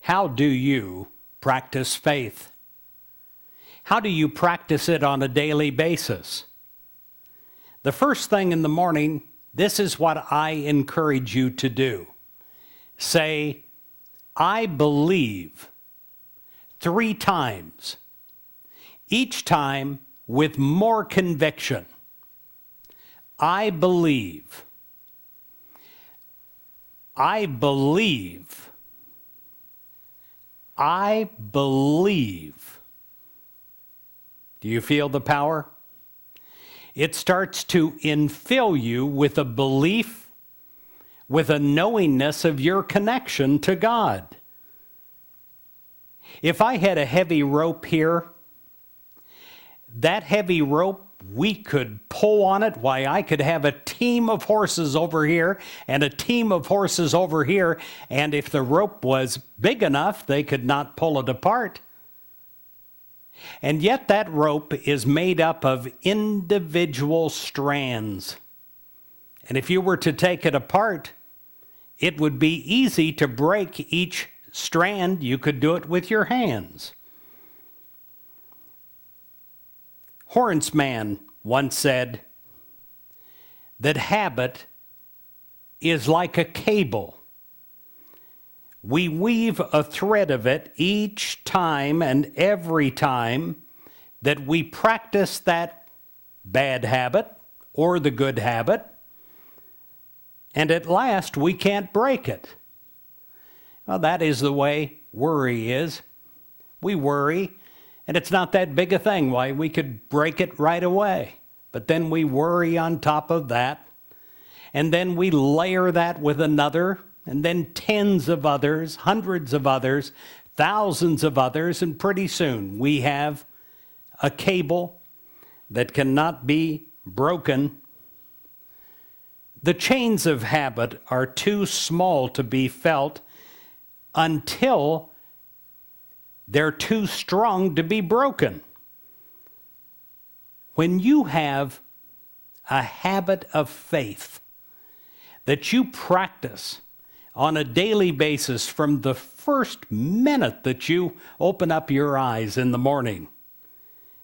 How do you practice faith? How do you practice it on a daily basis? The first thing in the morning, this is what I encourage you to do. Say, I believe 3 times, each time with more conviction. I believe. I believe. I believe. Do you feel the power? It starts to infill you with a belief, with a knowingness of your connection to God. If I had a heavy rope here, that heavy rope, we could pull on it. Why, I could have a team of horses over here and a team of horses over here, and if the rope was big enough, they could not pull it apart. And yet that rope is made up of individual strands. And if you were to take it apart, it would be easy to break each strand. You could do it with your hands. Hornsman once said that habit is like a cable. We weave a thread of it each time and every time that we practice that bad habit or the good habit, and at last we can't break it. Well, that is the way worry is. We worry, and it's not that big a thing. Why, we could break it right away. But then we worry on top of that, and then we layer that with another, and then tens of others, hundreds of others, thousands of others, and pretty soon we have a cable that cannot be broken. The chains of habit are too small to be felt until they're too strong to be broken. When you have a habit of faith that you practice on a daily basis from the first minute that you open up your eyes in the morning,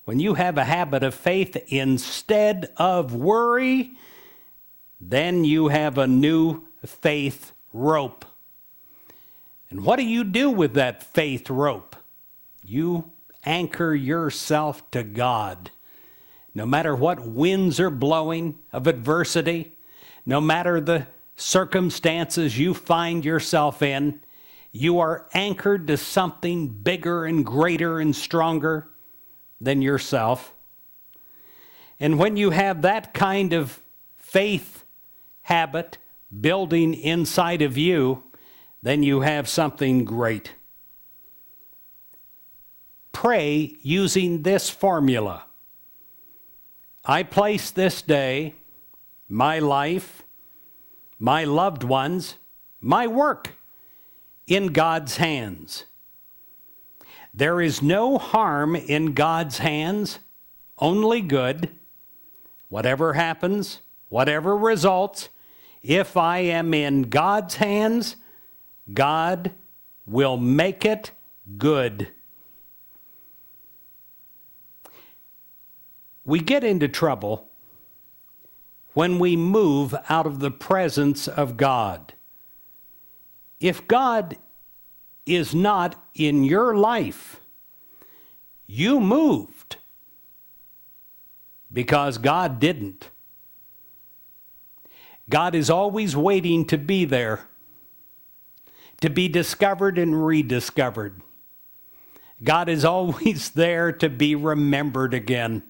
when you have a habit of faith instead of worry, then you have a new faith rope. And what do you do with that faith rope? You anchor yourself to God. No matter what winds are blowing of adversity, no matter the circumstances you find yourself in, you are anchored to something bigger and greater and stronger than yourself. And when you have that kind of faith habit building inside of you, then you have something great. Pray using this formula. I place this day, my life, my loved ones, my work in God's hands. There is no harm in God's hands, only good. Whatever happens, whatever results, if I am in God's hands, God will make it good. We get into trouble when we move out of the presence of God. If God is not in your life, you moved because God didn't. God is always waiting to be there, to be discovered and rediscovered. God is always there to be remembered again.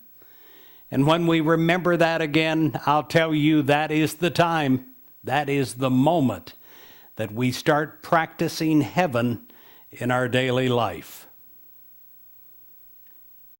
And when we remember that again, I'll tell you that is the time, that is the moment that we start practicing heaven in our daily life.